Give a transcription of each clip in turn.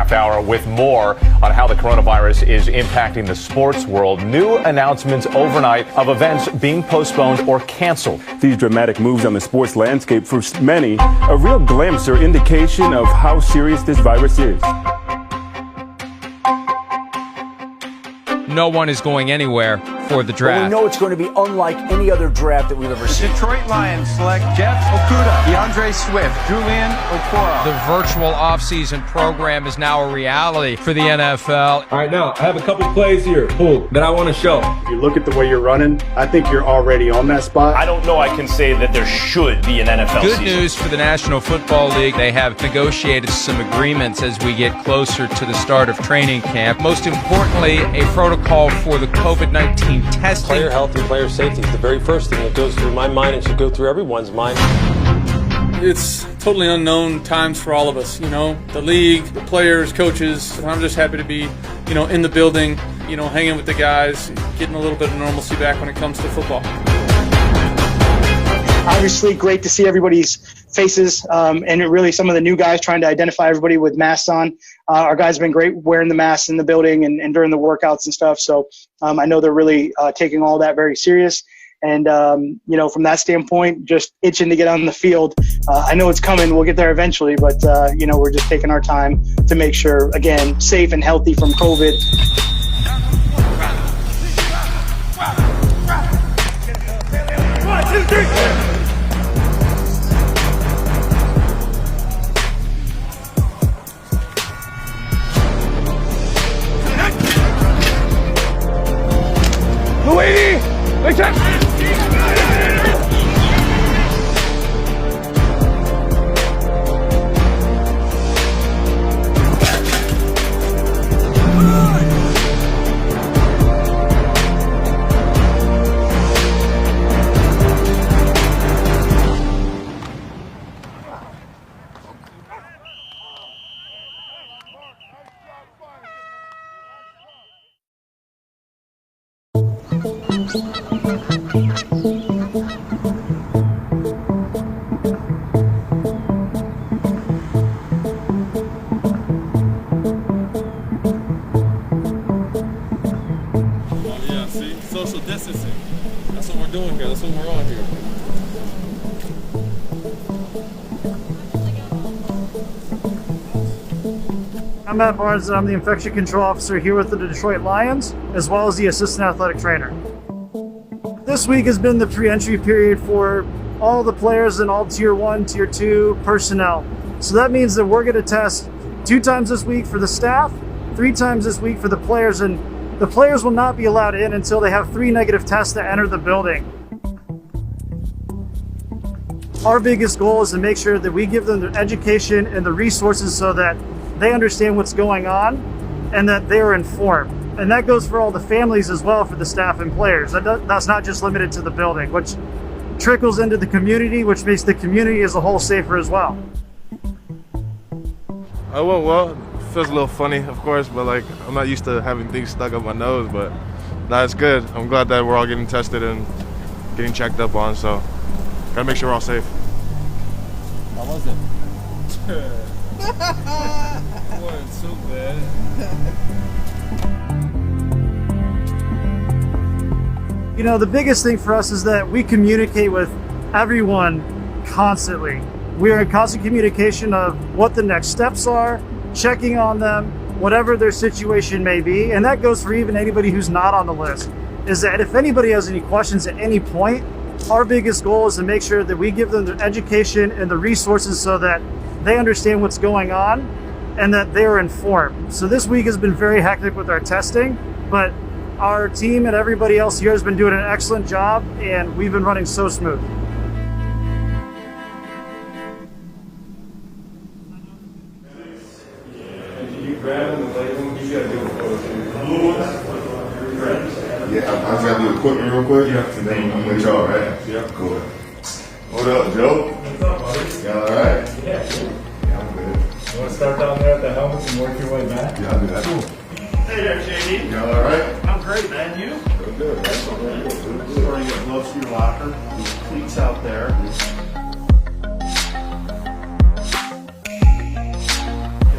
half hour with more on how the coronavirus is impacting the sports world. New announcements overnight of events being postponed or canceled. These dramatic moves on the sports landscape, for many, a real glimpse or indication of how serious this virus is. No one is going anywhere for the draft. But we know it's going to be unlike any other draft that we've ever seen. Detroit Lions select Jeff Okudah, DeAndre Swift, Julian Okwara. The virtual offseason program is now a reality for the NFL. All right, now I have a couple plays here that I want to show. If you look at the way you're running, I think you're already on that spot. I don't know I can say that there should be an NFL Good season. news for the National Football League. They have negotiated some agreements as we get closer to the start of training camp. Most importantly, a protocol for the COVID-19 testing. Player health and player safety is the very first thing that goes through my mind and should go through everyone's mind. It's totally unknown times for all of us, the league, the players, coaches. I'm just happy to be, in the building, hanging with the guys, getting a little bit of normalcy back when it comes to football. Obviously, great to see everybody's faces and really some of the new guys trying to identify everybody with masks on. Our guys have been great wearing the masks in the building and during the workouts and stuff. So I know they're really taking all that very serious. And, from that standpoint, just itching to get on the field. I know it's coming. We'll get there eventually. But, we're just taking our time to make sure, again, safe and healthy from COVID. 1, 2, 3. Luigi! Big time! Social distancing. That's what we're doing here. That's what we're on here. I'm Matt Barnes, and I'm the Infection Control Officer here with the Detroit Lions, as well as the Assistant Athletic Trainer. This week has been the pre-entry period for all the players and all Tier 1, Tier 2 personnel. So that means that we're going to test 2 times this week for the staff, 3 times this week for the players, and the players will not be allowed in until they have 3 negative tests to enter the building. Our biggest goal is to make sure that we give them the education and the resources so that they understand what's going on and that they're informed. And that goes for all the families as well, for the staff and players. That's not just limited to the building, which trickles into the community, which makes the community as a whole safer as well. I went well. Feels a little funny, of course, but I'm not used to having things stuck up my nose, but it's good. I'm glad that we're all getting tested and getting checked up on, so gotta make sure we're all safe. How was it? It wasn't so bad. The biggest thing for us is that we communicate with everyone constantly. We are in constant communication of what the next steps are, checking on them, whatever their situation may be. And that goes for even anybody who's not on the list, is that if anybody has any questions at any point, our biggest goal is to make sure that we give them the education and the resources so that they understand what's going on and that they're informed. So this week has been very hectic with our testing, but our team and everybody else here has been doing an excellent job, and we've been running so smooth. Yeah, I just gotta do the equipment real quick. Yeah. And then I'm with y'all, right? Yeah. Cool. What up, Joe? What's up, buddy? Y'all alright? Yeah. Yeah, I'm good. You want to start down there at the helmets and work your way back? Yeah, I'll do that. Cool. Hey there, JD. Y'all alright? I'm great, man. You? Real good. Excellent. Sorry, you got gloves for your locker. Cleats out there.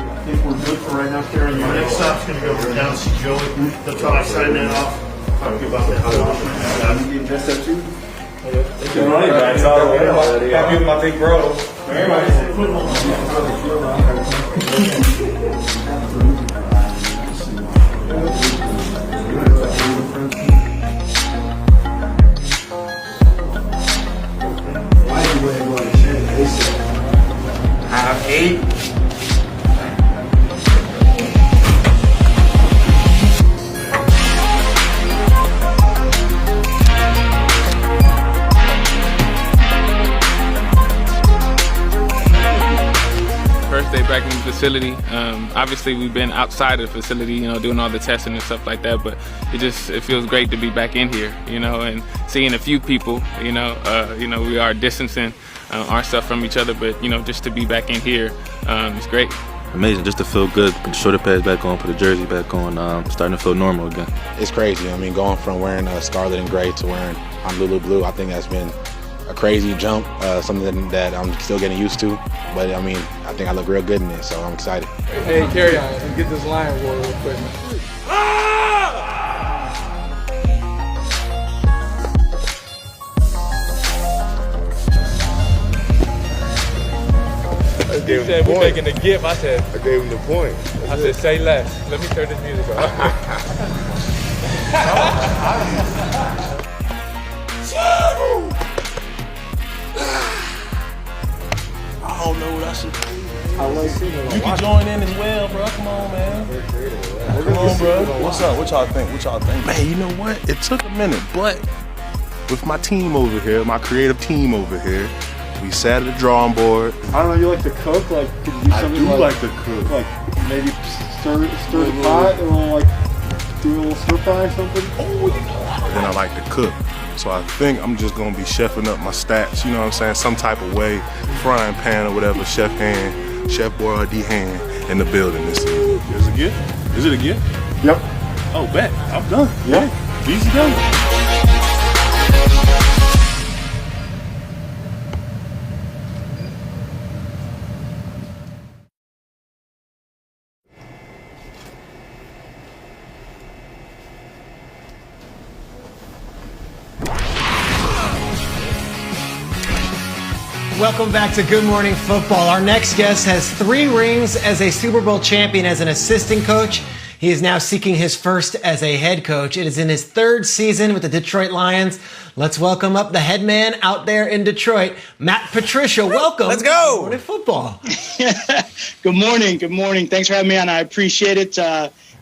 I think we're good for right right now, Karen. Your next stop's going to go down to see Joey. They'll try to sign that off. Talk to you about that. You getting dressed up too? Happy with my big bro. Have 8. First day back in the facility. Obviously, we've been outside of the facility, doing all the testing and stuff like that. But it feels great to be back in here, and seeing a few people. We are distancing ourselves from each other, but just to be back in here, it's great. Amazing, just to feel good. Put the shoulder pads back on, put the jersey back on, starting to feel normal again. It's crazy. Going from wearing scarlet and gray to wearing Honolulu blue, I think that's been a crazy jump, something that I'm still getting used to. But I think I look real good in it, so I'm excited. Hey, carry on and get this line war real quick. He said we're making the gift. I said, I gave him the point. I said, say less. Let me turn this music on. I don't know what I should do. You can join in as well, bro. Come on, man. Come on, bro. What's up? What y'all think? Man, you know what? It took a minute, but with my team over here, my creative team over here, we sat at the drawing board. I don't know, you like to cook? Like, could you do something like to cook. Like, maybe stir the pot and do a little stir fry or something? Oh, then I like to cook. So I think I'm just gonna be chefing up my stats, you know what I'm saying? Some type of way, frying pan or whatever, chef hand, chef boyardee hand in the building this evening. Is it a gift? Is it a gift? Yep. Oh, bet. I'm done. Yeah. Easy done. Welcome back to Good Morning Football. Our next guest has 3 rings as a Super Bowl champion as an assistant coach. He is now seeking his first as a head coach. It is in his 3rd season with the Detroit Lions. Let's welcome up the head man out there in Detroit, Matt Patricia. Welcome. Let's go. Good Morning Football. Good morning. Good morning. Thanks for having me on. I appreciate it.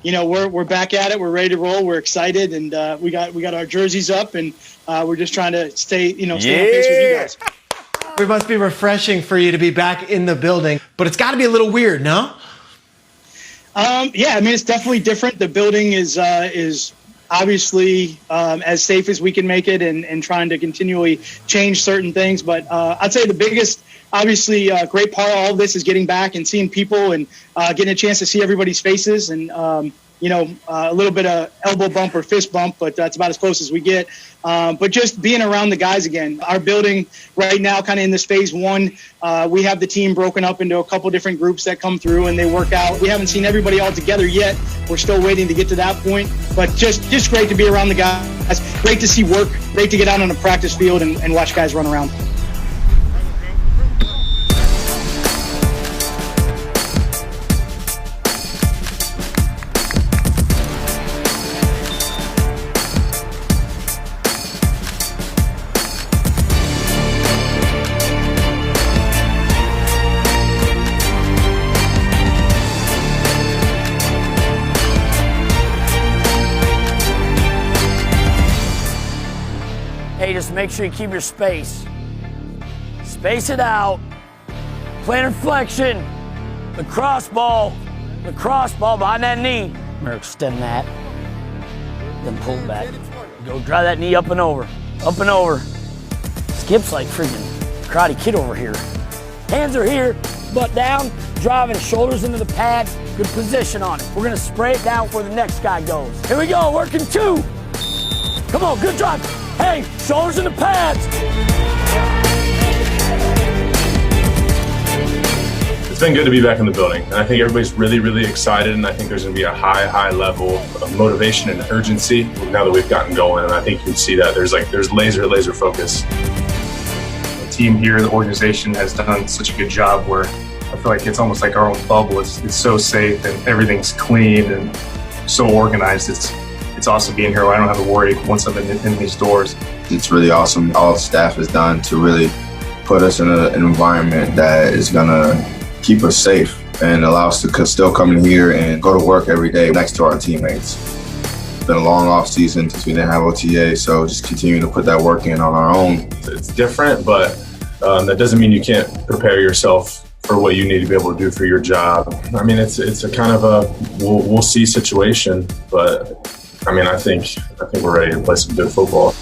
We're back at it. We're ready to roll. We're excited, and we got our jerseys up, and we're just trying to stay on pace with you guys. It must be refreshing for you to be back in the building, but it's got to be a little weird, no? It's definitely different. The building is obviously as safe as we can make it, and trying to continually change certain things. But I'd say the biggest, obviously, great part of all of this is getting back and seeing people and getting a chance to see everybody's faces and, a little bit of elbow bump or fist bump, but that's about as close as we get. But just being around the guys again. Our building right now, kind of in this phase 1, we have the team broken up into a couple different groups that come through and they work out. We haven't seen everybody all together yet. We're still waiting to get to that point. But just great to be around the guys. Great to see work. Great to get out on a practice field and watch guys run around. Just make sure you keep your space. Space it out. Plantar flexion. Lacrosse ball behind that knee. Remember, extend that. Then pull back. Go drive that knee up and over. Up and over. Skip's like freaking Karate Kid over here. Hands are here, butt down, driving shoulders into the pads. Good position on it. We're gonna spray it down where the next guy goes. Here we go, working 2. Come on, good drive. Hey, shoulders in the pads. It's been good to be back in the building, and I think everybody's really, really excited, and I think there's going to be a high level of motivation and urgency now that we've gotten going, and I think you can see that there's laser focus. The team here, the organization has done such a good job where I feel like it's almost like our own bubble. It's so safe and everything's clean and so organized. It's awesome being here. I don't have to worry once I'm in these doors. It's really awesome. All the staff has done to really put us in an environment that is gonna keep us safe and allow us to still come in here and go to work every day next to our teammates. It's been a long off season since we didn't have OTA, so just continue to put that work in on our own. It's different, but that doesn't mean you can't prepare yourself for what you need to be able to do for your job. I mean, it's a kind of a we'll see situation, but I mean, I think we're ready to play some good football.